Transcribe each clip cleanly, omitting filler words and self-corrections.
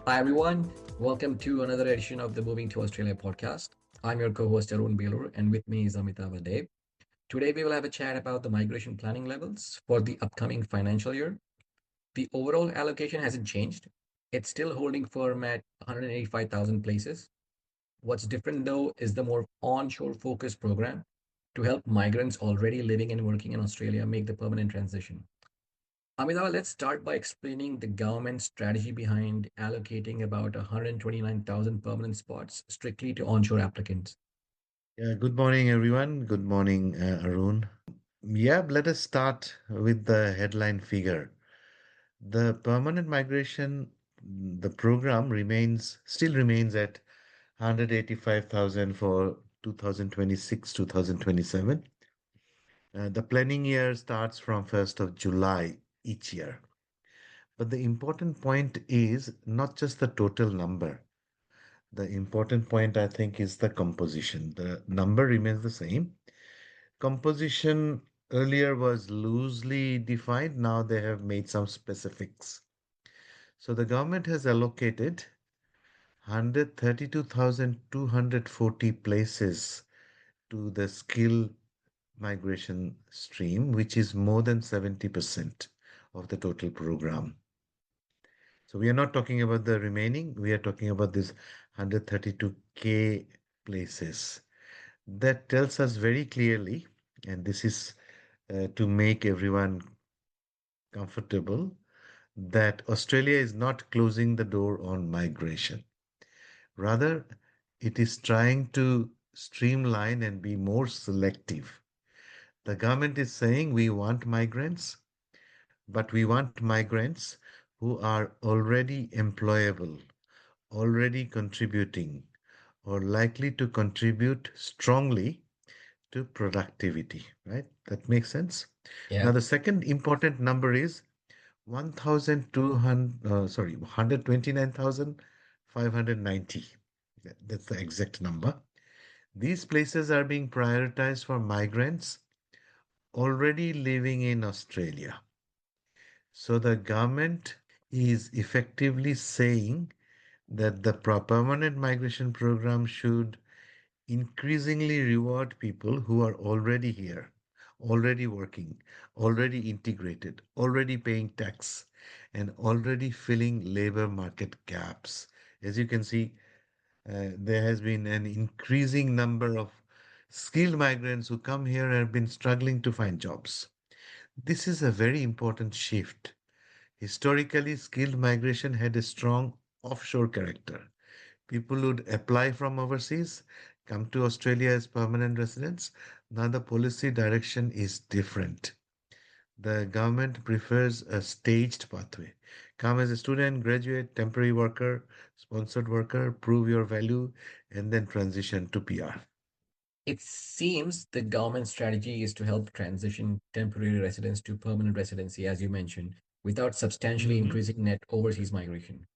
Hi, everyone. Welcome to another edition of the Moving to Australia podcast. I'm your co host, Arun Belur, and with me is Amitabh Deb. Today, we will have a chat about the migration planning levels for the upcoming financial year. The overall allocation hasn't changed, it's still holding firm at 185,000 places. What's different, though, is the more onshore focused program to help migrants already living and working in Australia make the permanent transition. Amitabh, let's start by explaining the government strategy behind allocating about 129,000 permanent spots strictly to onshore applicants. Yeah, good morning, everyone. Good morning, Arun. Yeah, let us start with the headline figure. The permanent migration, the program still remains at 185,000 for 2026, 2027. The planning year starts from 1st of July each year. But the important point is not just the total number. The important point, I think, is the composition. The number remains the same. Composition earlier was loosely defined. Now they have made some specifics. So the government has allocated 132,240 places to the skill migration stream, which is more than 70% of the total program. So we are not talking about the remaining, we are talking about this 132K places. That tells us very clearly, and this is to make everyone comfortable, that Australia is not closing the door on migration. Rather, it is trying to streamline and be more selective. The government is saying we want migrants, but we want migrants who are already employable, already contributing, or likely to contribute strongly to productivity, right? That makes sense. Now, Yeah. the second important number is 1,200, 129,590. That's the exact number. These places are being prioritized for migrants already living in Australia. So the government is effectively saying that the permanent migration program should increasingly reward people who are already here, already working, already integrated, already paying tax, and already filling labor market gaps. As you can see, there has been an increasing number of skilled migrants who come here and have been struggling to find jobs. This is a very important shift. Historically, skilled migration had a strong offshore character. People would apply from overseas, come to Australia as permanent residents. Now the policy direction is different. The government prefers a staged pathway. Come as a student, graduate, temporary worker, sponsored worker, prove your value, and then transition to PR. It seems the government strategy is to help transition temporary residents to permanent residency, as you mentioned, without substantially Mhm. increasing net overseas migration.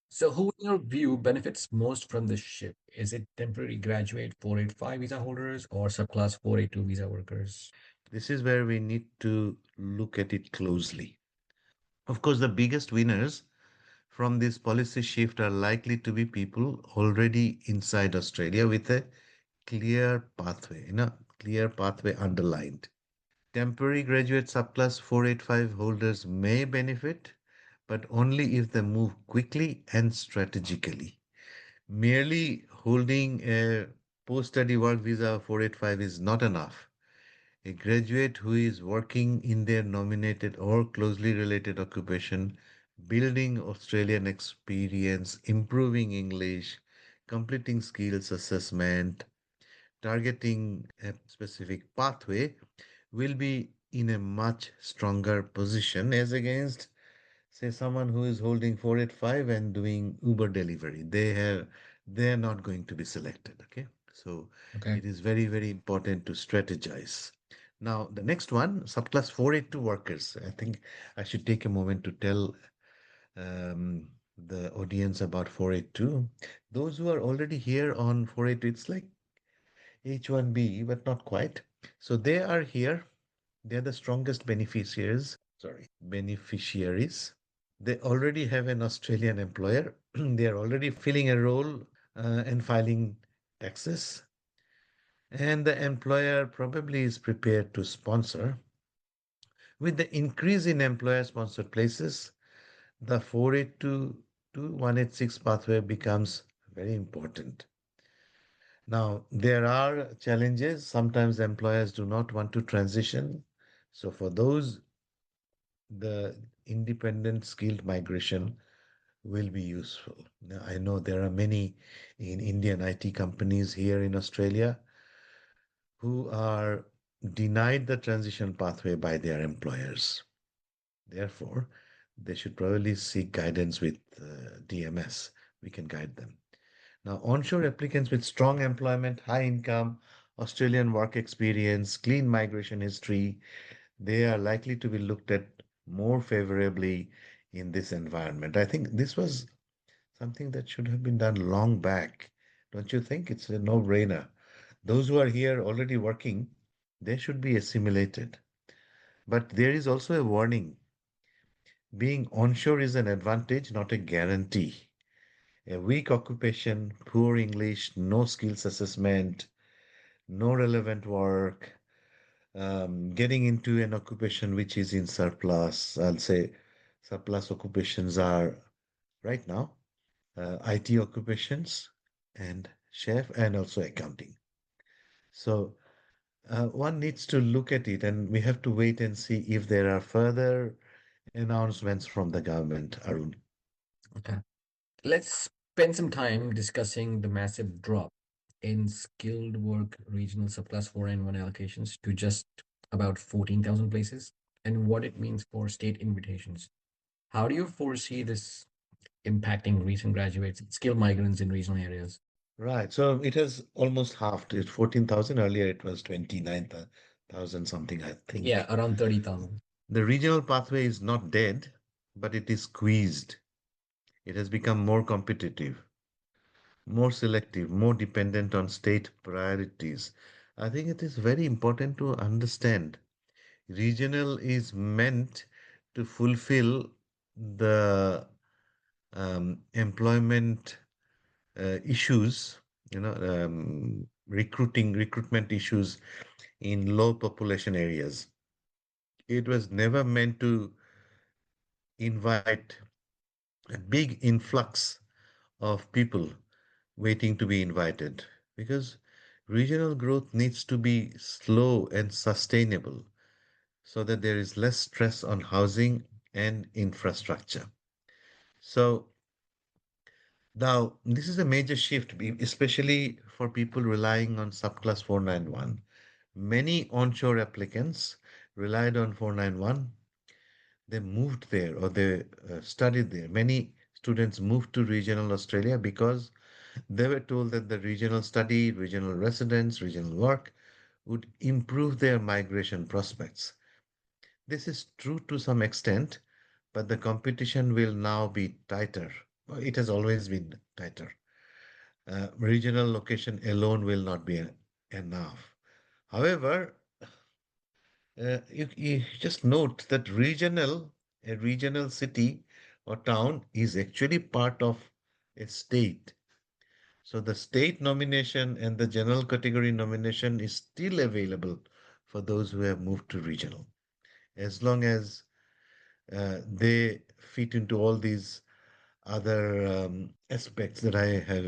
So, who, in your view, benefits most from this shift? Is it temporary graduate 485 visa holders or subclass 482 visa workers? This is where we need to look at it closely. Of course, the biggest winners from this policy shift are likely to be people already inside Australia with a clear pathway underlined. Temporary graduate subclass 485 holders may benefit, but only if they move quickly and strategically. Merely holding a post study work visa 485 is not enough. A graduate who is working in their nominated or closely related occupation, building Australian experience, improving English, completing skills assessment, targeting a specific pathway will be in a much stronger position as against, say, someone who is holding 485 and doing Uber delivery. They are not going to be selected. Okay. So Okay. it is very, very important to strategize. Now, the next one, subclass 482 workers. I think I should take a moment to tell the audience about 482. Those who are already here on 482, it's like H1B, but not quite. So they are here. They're the strongest beneficiaries. Sorry, beneficiaries. They already have an Australian employer. They are already filling a role and filing taxes. And the employer probably is prepared to sponsor. With the increase in employer sponsored places, the 482 to 186 pathway becomes very important. Now, there are challenges. Sometimes employers do not want to transition. So, for those, the independent skilled migration will be useful. Now, I know there are many in Indian IT companies here in Australia who are denied the transition pathway by their employers. Therefore, they should probably seek guidance with DMS. We can guide them. Now, onshore applicants with strong employment, high income, Australian work experience, clean migration history, they are likely to be looked at more favorably in this environment. I think this was something that should have been done long back. Don't you think? It's a no-brainer. Those who are here already working, they should be assimilated. But there is also a warning. Being onshore is an advantage, not a guarantee. A weak occupation, poor English, no skills assessment, no relevant work, getting into an occupation which is in surplus. I'll say surplus occupations are right now IT occupations and chef and also accounting. So one needs to look at it and we have to wait and see if there are further announcements from the government, Arun. Okay. Let's spend some time discussing the massive drop in skilled work regional surplus 491 allocations to just about 14,000 places and what it means for state invitations. How do you foresee this impacting recent graduates, skilled migrants in regional areas? Right. So it has almost halved. It's 14,000. Earlier it was 29,000 something, I Yeah, think. around 30,000. The regional pathway is not dead, but it is squeezed. It has become more competitive, more selective, more dependent on state priorities. I think it is very important to understand regional is meant to fulfill the employment issues, recruitment issues in low population areas. It was never meant to invite a big influx of people waiting to be invited because regional growth needs to be slow and sustainable so that there is less stress on housing and infrastructure. So now this is a major shift, especially for people relying on subclass 491. Many onshore applicants relied on 491. They moved there or they studied there. Many students moved to regional Australia because they were told that the regional study, regional residence, regional work would improve their migration prospects. This is true to some extent, but the competition will now be tighter. Well, it has always been tighter. Regional location alone will not be enough. However, you just note that a regional city or town is actually part of a state. So the state nomination and the general category nomination is still available for those who have moved to regional, as long as they fit into all these other aspects that I have,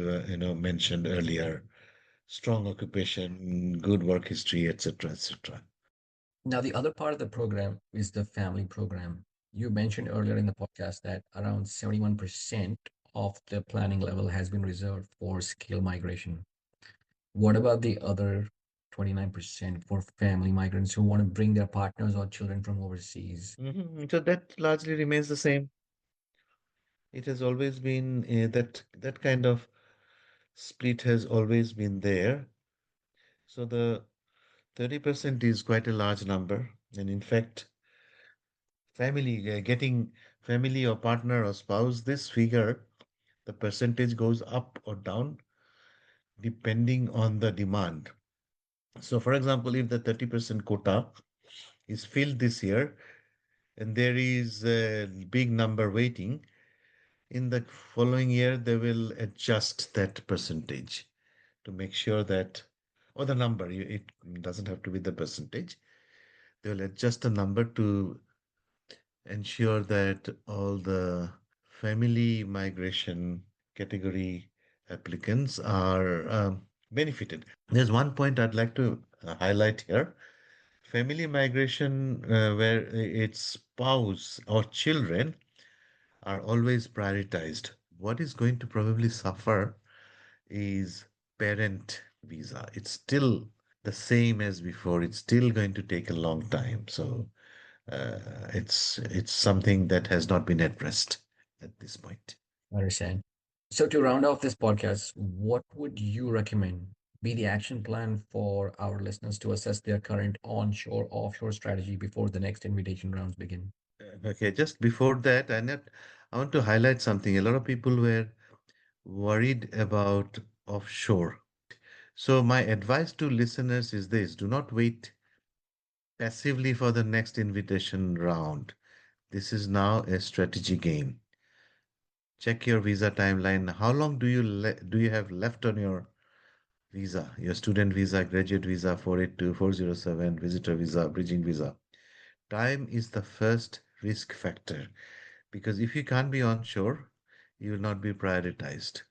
mentioned earlier: strong occupation, good work history, etc., etc. Now, the other part of the program is the family program. You mentioned earlier in the podcast that around 71% of the planning level has been reserved for skill migration. What about the other 29% for family migrants who want to bring their partners or children from overseas? So that largely remains the same. It has always been that kind of split has always been there. So the 30% is quite a large number, and in fact, getting family or partner or spouse, this figure, the percentage goes up or down depending on the demand. So, for example, if the 30% quota is filled this year, and there is a big number waiting, in the following year they will adjust that percentage to make sure that, or the number, it doesn't have to be the percentage. They will adjust the number to ensure that all the family migration category applicants are benefited. There's one point I'd like to highlight here. Family migration, where its spouse or children are always prioritized. What is going to probably suffer is parent visa. It's still the same as before. It's still going to take a long time. So it's something that has not been addressed at this point. I understand. So to round off this podcast, what would you recommend be the action plan for our listeners to assess their current onshore offshore strategy before the next invitation rounds begin? Okay, just before that, I want to highlight something. A lot of people were worried about offshore. So my advice to listeners is this: do not wait passively for the next invitation round. This is now a strategy game. Check your visa timeline. How long do you have left on your visa? Your student visa, graduate visa, 482, 407, visitor visa, bridging visa. Time is the first risk factor because if you can't be onshore, you will not be prioritized.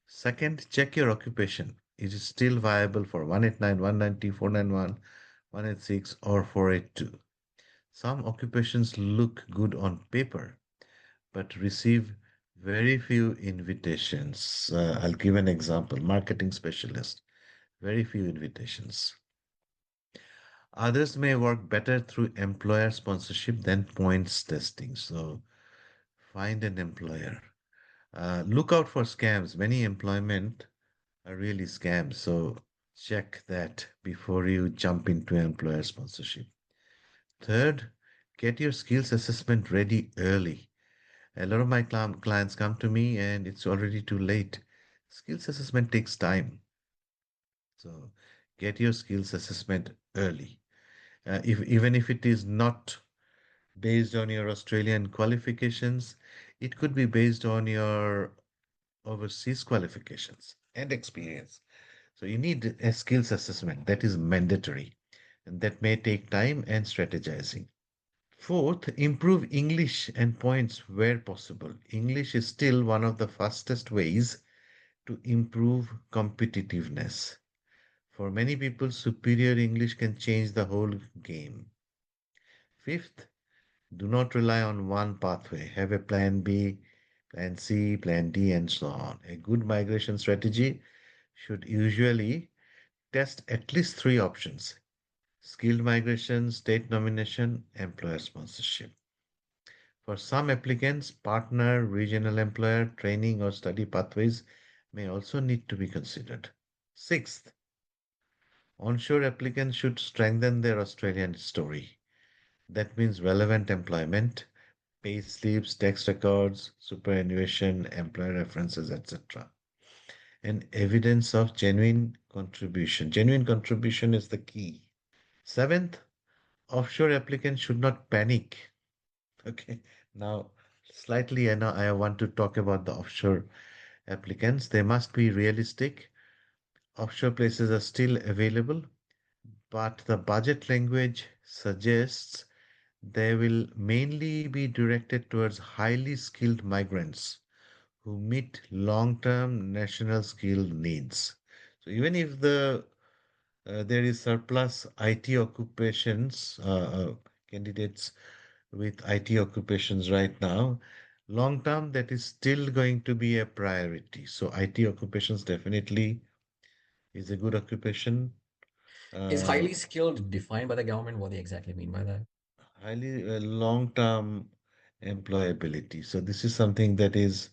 Second, check your occupation. Is it still viable for 189, 190, 491, 186, or 482? Some occupations look good on paper, but receive very few invitations. I'll give an example: marketing specialist, very few invitations. Others may work better through employer sponsorship than points testing. So find an employer. Look out for scams. Many employment are really scams. So check that before you jump into employer sponsorship. Third, get your skills assessment ready early. A lot of my clients come to me and it's already too late. Skills assessment takes time. So get your skills assessment early. If even if it is not based on your Australian qualifications, it could be based on your overseas qualifications and experience. So you need a skills assessment that is mandatory and that may take time and strategizing. Fourth, improve English and points where possible. English is still one of the fastest ways to improve competitiveness. For many people, superior English can change the whole game. Fifth, do not rely on one pathway. Have a plan B, plan C, plan D, and so on. A good migration strategy should usually test at least three options: skilled migration, state nomination, employer sponsorship. For some applicants, partner, regional employer, training, or study pathways may also need to be considered. Sixth, onshore applicants should strengthen their Australian story. That means relevant employment, pay slips, tax records, superannuation, employer references, etc. And evidence of genuine contribution. Genuine contribution is the key. Seventh, offshore applicants should not panic. Okay, now slightly, I want to talk about the offshore applicants. They must be realistic. Offshore places are still available, but the budget language suggests they will mainly be directed towards highly skilled migrants who meet long-term national skill needs. So even if there is surplus IT occupations, candidates with IT occupations right now, long term that is still going to be a priority. So IT occupations definitely is a good occupation. Is Uh, highly skilled defined by the government? What do they exactly mean by that? Highly long term employability. So this is something that is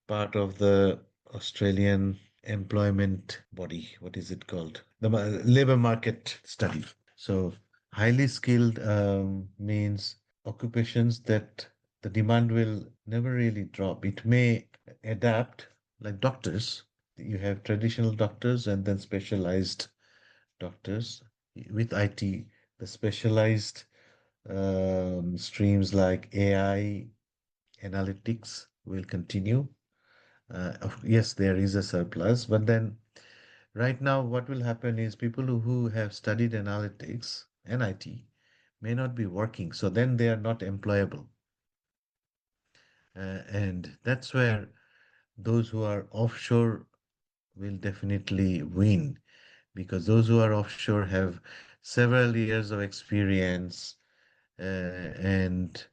part of the Australian employment body. What is it called? The labor market study. So highly skilled means occupations that the demand will never really drop. It may adapt, like doctors. You have traditional doctors and then specialized doctors. With IT, the specialized Streams like AI analytics will continue. Yes, there is a surplus, but then right now, what will happen is people who have studied analytics and IT may not be working, so then they are not employable. And that's where those who are offshore will definitely win because those who are offshore have several years of experience and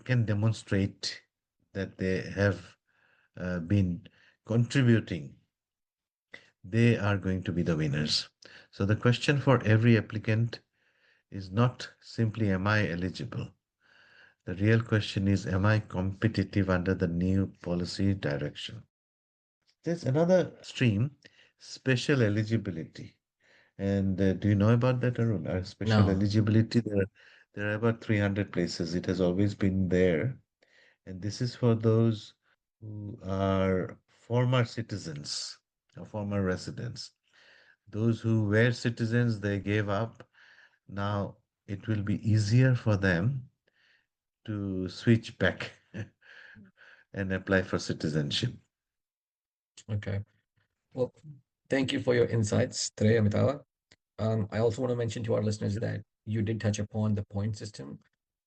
can demonstrate that they have been contributing. They are going to be the winners. So the question for every applicant is not simply am I eligible? The real question is am I competitive under the new policy direction? There's another stream, special eligibility. And do you know about that, Arun? Special No. eligibility, there are about 300 places. It has always been there. And this is for those who are former citizens or former residents. Those who were citizens, they gave up. Now it will be easier for them to switch back and apply for citizenship. Okay. Well, thank you for your insights today, Amitava. I also want to mention to our listeners that you did touch upon the point system.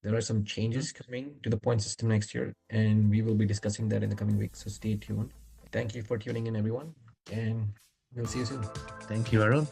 There are some Mhm. changes coming to the point system next year, and we will be discussing that in the coming weeks. So stay tuned. Thank you for tuning in, everyone, and we'll see you soon. Thank you, Arun.